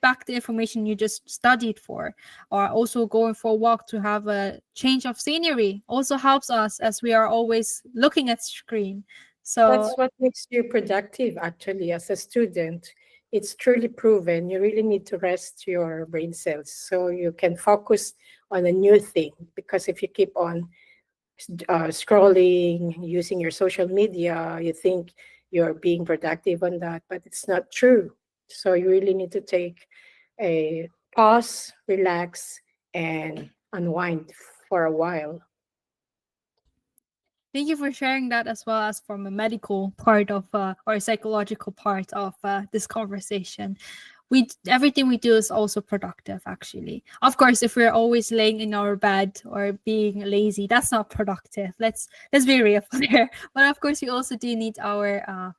back the information you just studied for, or also going for a walk to have a change of scenery also helps us, as we are always looking at screen. So That's what makes you productive, actually, as a student. It's truly proven. You really need to rest your brain cells so you can focus on a new thing. Because if you keep on scrolling, using your social media, you think you're being productive on that, but it's not true. So you really need to take a pause, relax, and unwind for a while. thank you for sharing that, as well as from a medical part of or psychological part of this conversation. Everything we do is also productive, actually. Of course, if we're always laying in our bed or being lazy, that's not productive. Let's be real there. But of course, we also do need our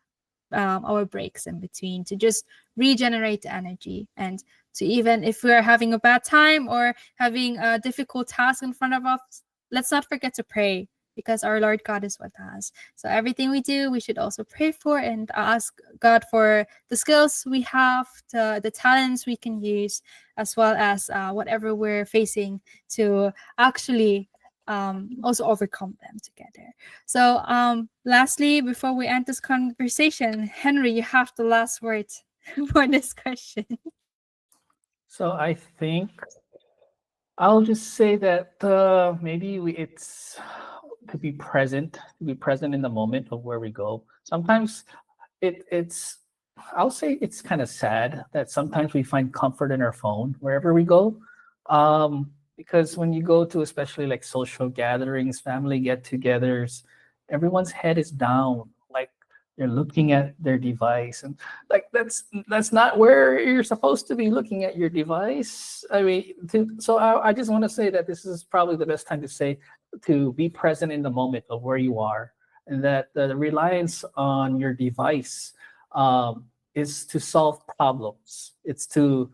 breaks in between to just regenerate the energy, and to, even if we're having a bad time or having a difficult task in front of us, let's not forget to pray. because our Lord God is with us. So everything we do, we should also pray for and ask God for the skills we have, the talents we can use, as well as whatever we're facing to actually also overcome them together. So lastly, before we end this conversation, Henry, you have the last word for this question. So I think I'll just say that maybe it's to be present in the moment of where we go. Sometimes it's I'll say it's kind of sad that sometimes we find comfort in our phone wherever we go. Because when you go to especially like social gatherings, family get-togethers, everyone's head is down, like they're looking at their device, and like that's not where you're supposed to be looking at your device. I mean, so I just want to say that this is probably the best time to say to be present in the moment of where you are, and that the reliance on your device is to solve problems. It's to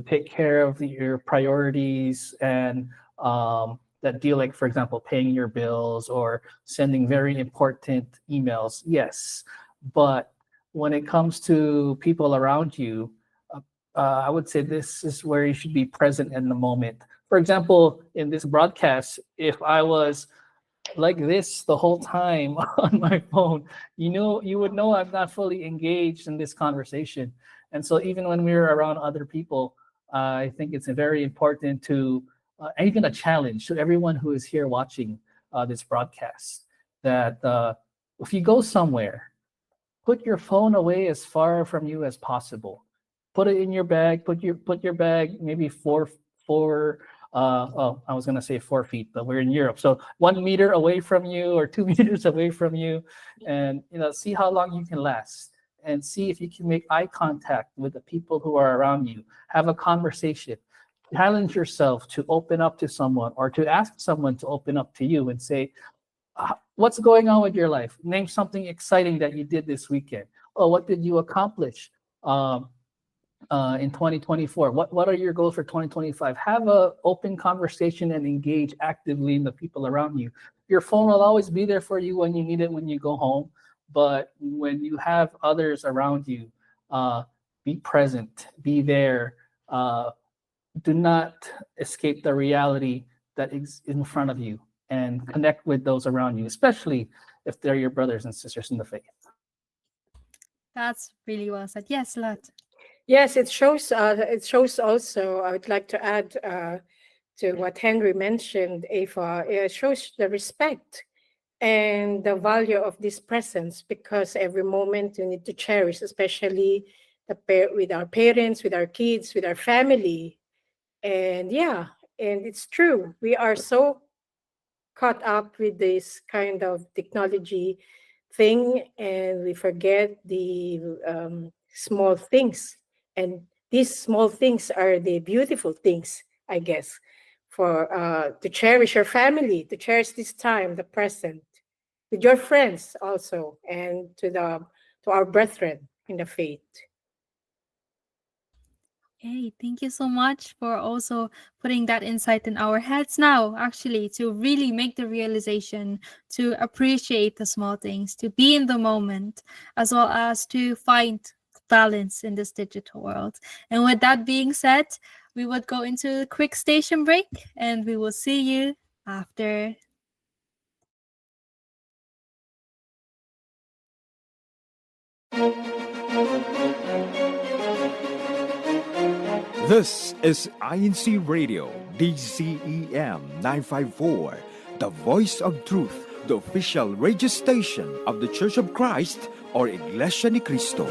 take care of your priorities and that deal, like for example paying your bills or sending very important emails, yes, but when it comes to people around you, I would say this is where you should be present in the moment. For example, in this broadcast, if I was like this the whole time on my phone, you would know I'm not fully engaged in this conversation. And so even when we're around other people, I think it's very important to, even a challenge to everyone who is here watching this broadcast, that if you go somewhere, put your phone away as far from you as possible. Put it in your bag. Put your bag maybe four. I was gonna say 4 feet, but we're in Europe, so 1 meter away from you or 2 meters away from you, and see how long you can last, and see if you can make eye contact with the people who are around you. Have a conversation. Challenge yourself to open up to someone or to ask someone to open up to you and say, what's going on with your life? Name something exciting that you did this weekend. Oh, what did you accomplish in 2024? What are your goals for 2025? Have a open conversation and engage actively in the people around you. Your phone will always be there for you when you need it when you go home, but when you have others around you, be present, be there. Do not escape the reality that is in front of you, and connect with those around you, especially if they're your brothers and sisters in the faith. That's really well said. Yes, Lat. Yes, it shows. It shows also. I would like to add to what Henry mentioned, Ava. It shows the respect and the value of this presence, because every moment you need to cherish, especially with our parents, with our kids, with our family. And yeah, and it's true. We are so caught up with this kind of technology thing, and we forget the small things. And these small things are the beautiful things, I guess, for to cherish your family, to cherish this time, the present, with your friends also, and to our brethren in the faith. Hey, thank you so much for also putting that insight in our heads now, actually, to really make the realization, to appreciate the small things, to be in the moment, as well as to find balance in this digital world. And with that being said, we would go into a quick station break, and we will see you after. This is INCRadio, DCEM 954, the voice of truth, the official radio station of the Church of Christ, or Iglesia ni Cristo.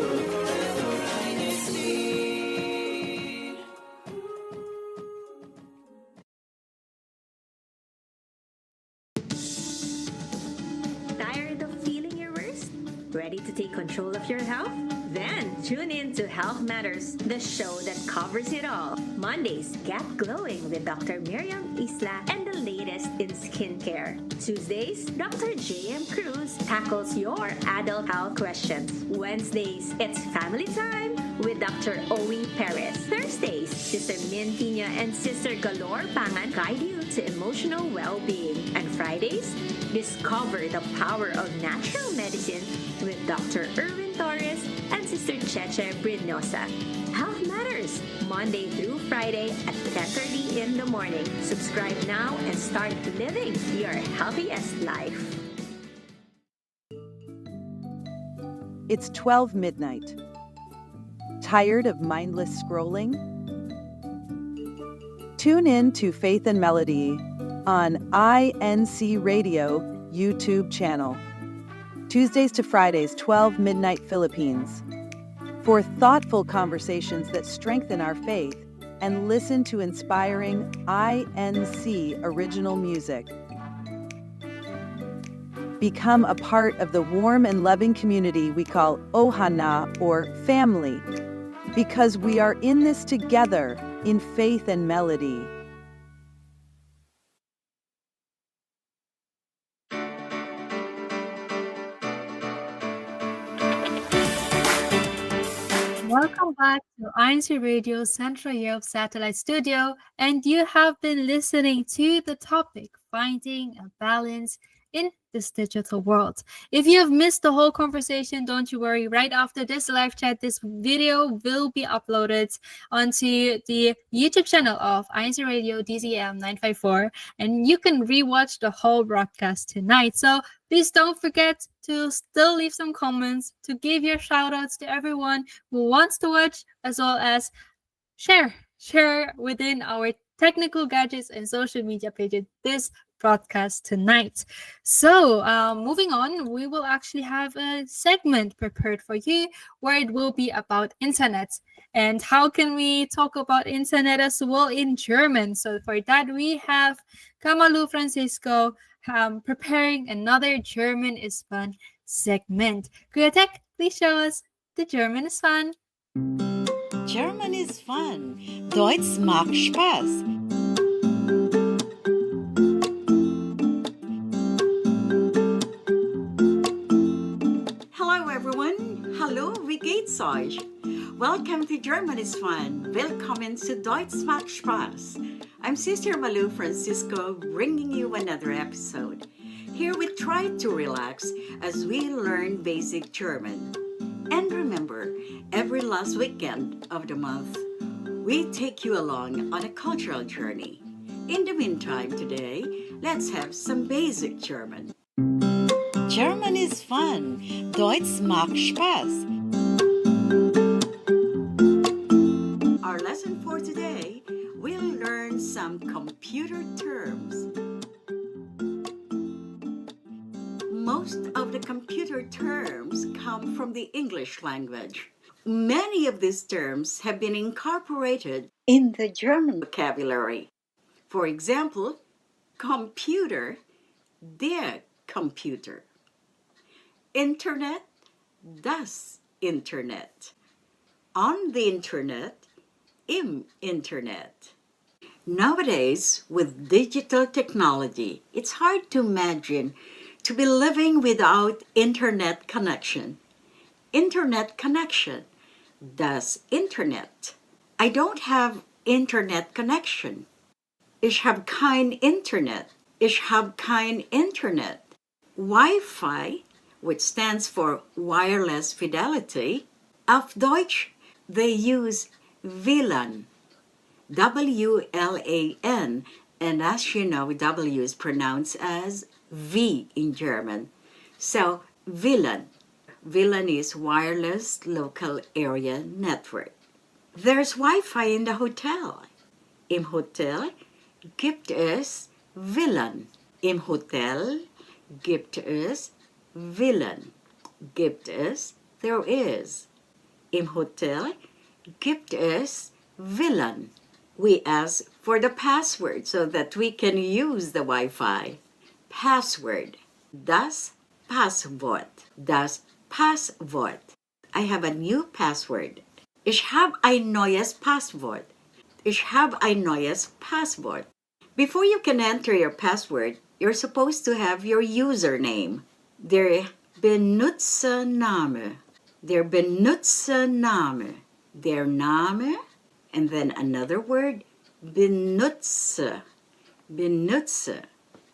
Tired of feeling your worst? Ready to take control of your health? Then tune in to Health Matters, the show that covers it all. Mondays, get glowing with Dr. Miriam Isla and the latest in skincare. Tuesdays, Dr. J.M. Cruz tackles your adult health questions. Wednesdays, it's family time with Dr. Owie Perez. Thursdays, Sister Mintina and Sister Galore Pangan guide you to emotional well-being. And Fridays, discover the power of natural medicine with Dr. Erwin Torres and Sister Cheche Brinosa. Health Matters, Monday through Friday at 10:30 in the morning. Subscribe now and start living your healthiest life. It's 12 midnight. Tired of mindless scrolling? Tune in to Faith and Melody on INCRadio YouTube channel. Tuesdays to Fridays, 12 midnight Philippines. For thoughtful conversations that strengthen our faith and listen to inspiring INC original music. Become a part of the warm and loving community we call Ohana or family, because we are in this together in faith and melody. Welcome back to INCRadio Central Europe Satellite Studio, and you have been listening to the topic, Finding a Balance in this digital world. If you have missed the whole conversation, don't you worry. Right after this live chat, this video will be uploaded onto the YouTube channel of INCRadio DZM 954, and you can rewatch the whole broadcast tonight. So please don't forget to still leave some comments, to give your shout outs to everyone who wants to watch, as well as share within our technical gadgets and social media pages this broadcast tonight. So moving on, we will actually have a segment prepared for you where it will be about internet. And how can we talk about internet as well in German? So for that, we have Kamalu Francisco preparing another German is Fun segment. Kuya Tech, please show us the German is Fun. German is fun. Deutsch macht Spaß. Hello everyone. Hallo, wie geht's euch? Welcome to German is Fun. Willkommen zu Deutsch macht Spaß. I'm Sister Malu Francisco bringing you another episode. Here we try to relax as we learn basic German. And remember, every last weekend of the month, we take you along on a cultural journey. In the meantime, today, let's have some basic German. German is fun. Deutsch macht Spaß. Our lesson for today, we'll learn some computer terms. Most of the computer terms come from the English language. Many of these terms have been incorporated in the German vocabulary. For example, computer, der Computer. Internet, das Internet. On the Internet, im Internet. Nowadays, with digital technology, it's hard to imagine to be living without internet connection. Internet connection, das Internet. I don't have internet connection. Ich habe kein Internet. Ich habe kein Internet. Wi-Fi, which stands for wireless fidelity, auf Deutsch, they use WLAN. W-L-A-N, and as you know, W is pronounced as V in German. So, WLAN. WLAN is wireless local area network. There's Wi-Fi in the hotel. Im Hotel gibt es WLAN. Im Hotel gibt es WLAN. Gibt es, there is. Im Hotel gibt es WLAN. We ask for the password so that we can use the Wi-Fi. Password. Das Passwort. Das Passwort. I have a new password. Ich habe ein neues Passwort. Ich habe ein neues Passwort. Before you can enter your password, you're supposed to have your username. Der Benutzername. Der Benutzername. Der Name, and then another word, Benutzer. Benutzer.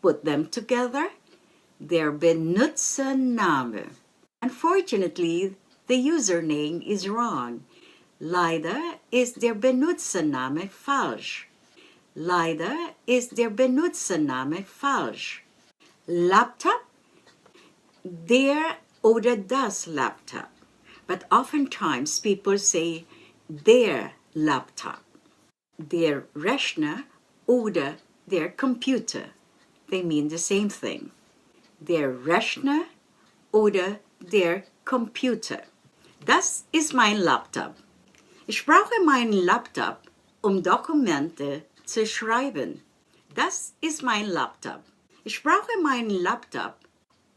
Put them together, der Benutzername. Unfortunately, the username is wrong. Leider ist der Benutzername falsch. Leider ist der Benutzername falsch. Laptop, der oder das Laptop. But oftentimes people say their Laptop, their Rechner oder their Computer. They mean the same thing. Der Rechner oder der Computer. Das ist mein Laptop. Ich brauche meinen Laptop, um Dokumente zu schreiben. Das ist mein Laptop. Ich brauche meinen Laptop,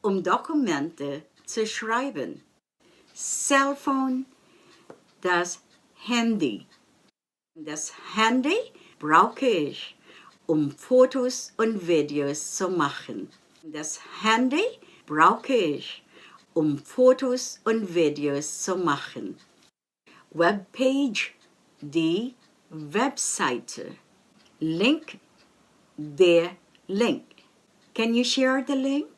um Dokumente zu schreiben. Cellphone, das Handy. Das Handy brauche ich, um Fotos und Videos zu machen. Das Handy brauche ich, um Fotos und Videos zu machen. Webpage, die Webseite. Link, der Link. Can you share the link?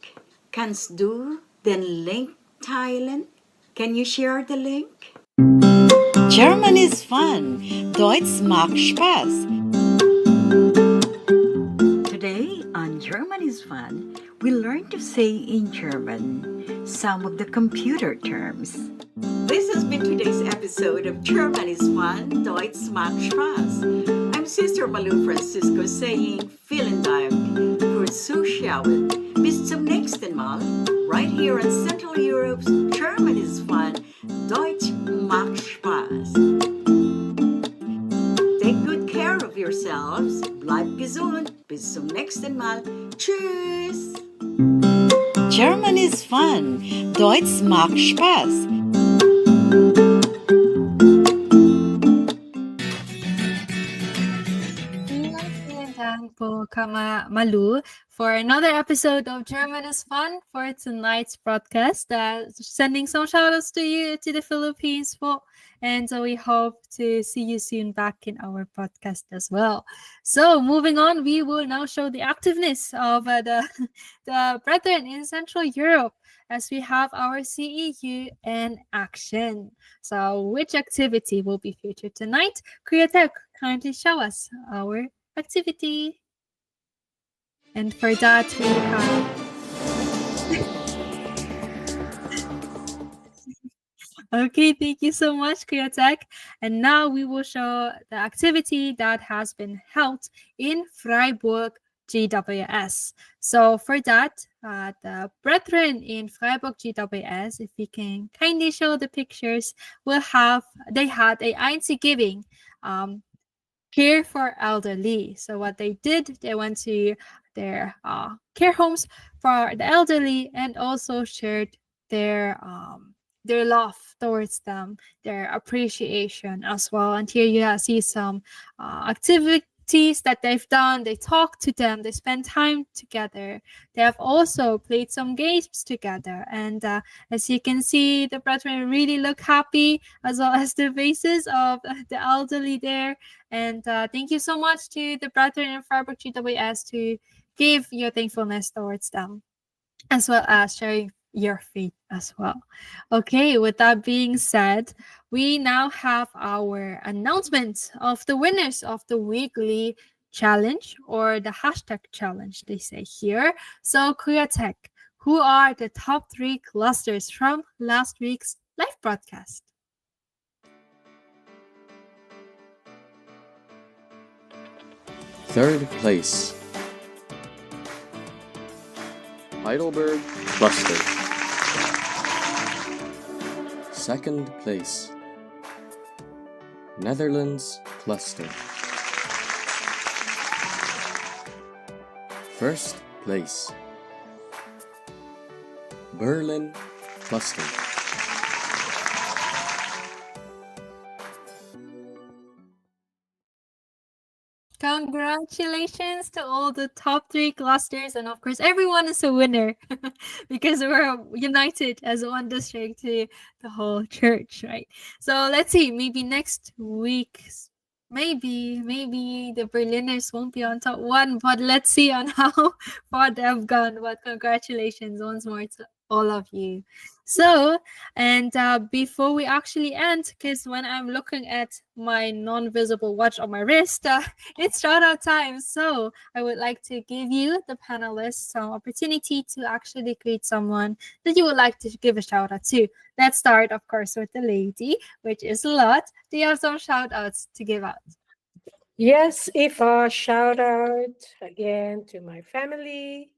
Kannst du den Link teilen? Can you share the link? German is fun. Deutsch macht Spaß. Today on German is Fun, we learn to say in German some of the computer terms. This has been today's episode of German is Fun, Deutsch macht Spaß. I'm Sister Malu Francisco saying vielen Dank fürs Zuschauen. Bis zum nächsten Mal, right here in Central Europe's German is Fun, Deutsch macht Spaß. Take good care of yourselves. Bleibt gesund. Bis zum nächsten Mal. Tschüss. German is fun. Deutsch macht Spaß. Vielen Dank po, Kama Malu, for another episode of German is Fun for tonight's broadcast. Sending some shoutouts to you to the Philippines po. And so we hope to see you soon back in our podcast as well. So moving on, we will now show the activeness of the brethren in Central Europe as we have our CEU in action. So which activity will be featured tonight? Kriyatek, kindly show us our activity. And for that, we have... Okay, thank you so much, Kriyatek. And now we will show the activity that has been held in Freiburg GWS. So for that, the brethren in Freiburg GWS, if we can kindly show the pictures, they had a INC giving care for elderly. So what they did, they went to their care homes for the elderly and also shared their love towards them, their appreciation as well. And here you see some activities that they've done. They talk to them, they spend time together. They have also played some games together. And as you can see, the brethren really look happy, as well as the faces of the elderly there. And thank you so much to the brethren in Freiburg GWS to give your thankfulness towards them, as well as sharing your faith as well. Okay, with that being said, we now have our announcement of the winners of the weekly challenge, or the hashtag challenge, they say here. So, Kriyatek, who are the top 3 clusters from last week's live broadcast? Third place, Heidelberg Cluster. Second place, Netherlands Cluster. First place, Berlin Cluster. congratulations to all the top 3 clusters. And of course, everyone is a winner because we're united as one district to the whole church, right? So let's see, maybe next week, maybe the Berliners won't be on top 1, but let's see on how far they've gone. But congratulations once more to all of you. So, and before we actually end, because when I'm looking at my non-visible watch on my wrist, it's shout out time. So I would like to give you, the panelists, some opportunity to actually greet someone that you would like to give a shout out to. Let's start, of course, with the lady, which is Lot. Do you have some shout outs to give out? Yes, if a shout out again to my family,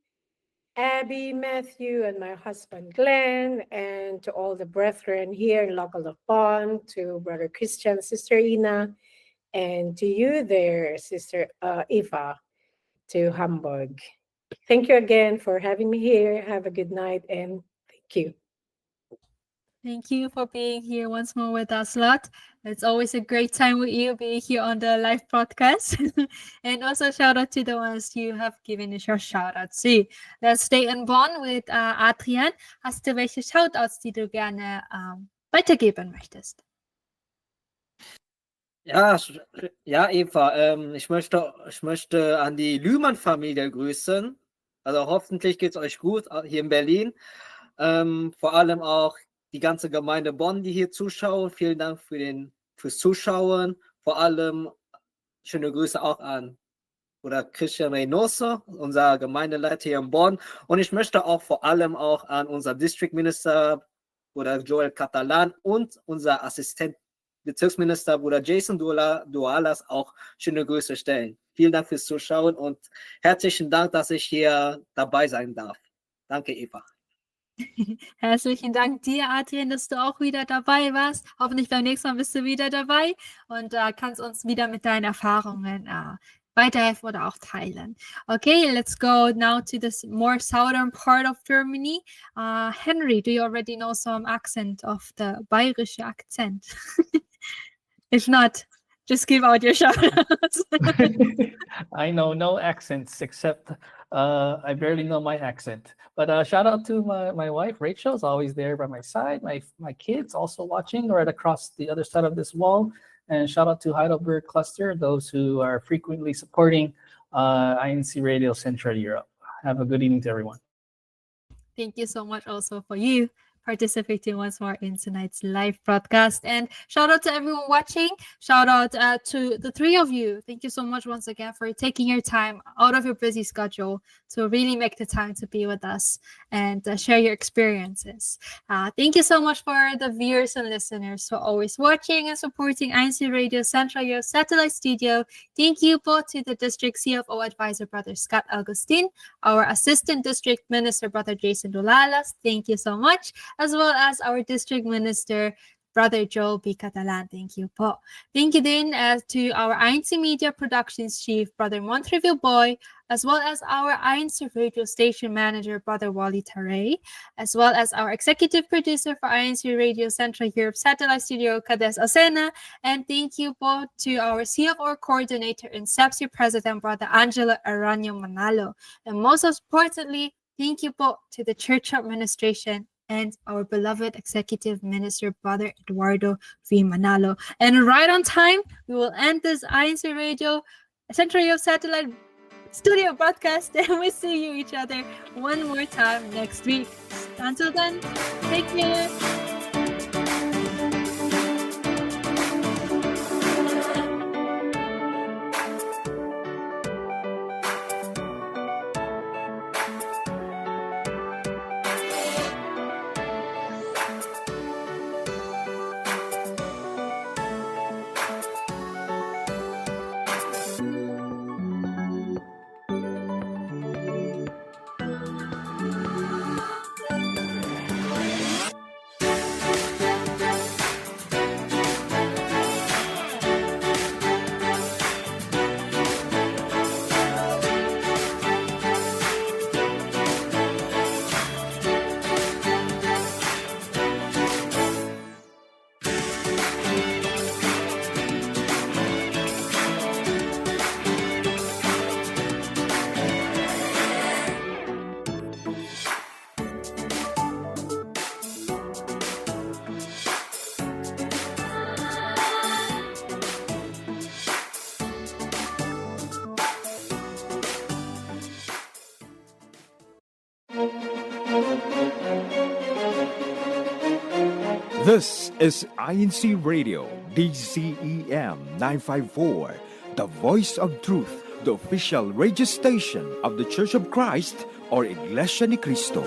Abby, Matthew, and my husband Glenn, and to all the brethren here in Local of Bond, to Brother Christian, Sister Ina, and to you there, Sister Eva, to Hamburg. Thank you again for having me here. Have a good night, and thank you. Thank you for being here once more with us, Lot. It's always a great time with you being here on the live broadcast. And also shout out to the ones you have given us your shout out to. Let's stay in Bonn with Adrian. Hast du welche Shoutouts, die du gerne weitergeben möchtest? Ja, ja, Eva, ich möchte an die Lühmann-Familie grüßen. Also hoffentlich geht es euch gut hier in Berlin. Vor allem auch die ganze Gemeinde Bonn, die hier zuschauen. Vielen Dank fürs Zuschauen. Vor allem schöne Grüße auch an Bruder Christian Reynoso, unser Gemeindeleiter hier in Bonn. Und ich möchte auch vor allem auch an unser District Minister, Bruder Joel Catalan, und unser Assistent Bezirksminister Bruder Jason Dualas auch schöne Grüße stellen. Vielen Dank fürs Zuschauen und herzlichen Dank, dass ich hier dabei sein darf. Danke, Eva. Herzlichen Dank dir, Adrian, dass du auch wieder dabei warst. Hoffentlich beim nächsten Mal bist du wieder dabei und kannst uns wieder mit deinen Erfahrungen weiterhelfen oder auch teilen. Okay, let's go now to this more southern part of Germany. Henry, do you already know some accent of the bayerische accent? If not, just give out your shout-outs. I know no accents except I barely know my accent. But shout out to my wife, Rachel, is always there by my side. My kids also watching right across the other side of this wall. And shout out to Heidelberg Cluster, those who are frequently supporting INCRadio Central Europe. Have a good evening to everyone. Thank you so much also for you participating once more in tonight's live broadcast. And shout out to everyone watching. Shout out to the 3 of you. Thank you so much once again for taking your time out of your busy schedule to really make the time to be with us and share your experiences. Thank you so much for the viewers and listeners who are always watching and supporting INCRadio Central Europe Satellite Studio. Thank you both to the District CFO Advisor, Brother Scott Augustine, our Assistant District Minister, Brother Jason Dolalas. Thank you so much. As well as our District Minister, Brother Joel B. Catalan. Thank you po. Thank you din to our INC Media Productions Chief, Brother Montreville Boy, as well as our INC Radio Station Manager, Brother Wally Taray, as well as our Executive Producer for INC Radio Central Europe Satellite Studio, Kades Osena. And thank you po to our CFO Coordinator and CEBSI President, Brother Angelo Aranyo Manalo. And most importantly, thank you po to the Church Administration and our beloved Executive Minister, Brother Eduardo V. Manalo. And right on time, we will end this INCRadio Central Europe Satellite Studio broadcast, and we'll see you each other one more time next week. Until then, take care. This is INCRadio, DZEM 954, the voice of truth, the official radio station of the Church of Christ or Iglesia ni Cristo.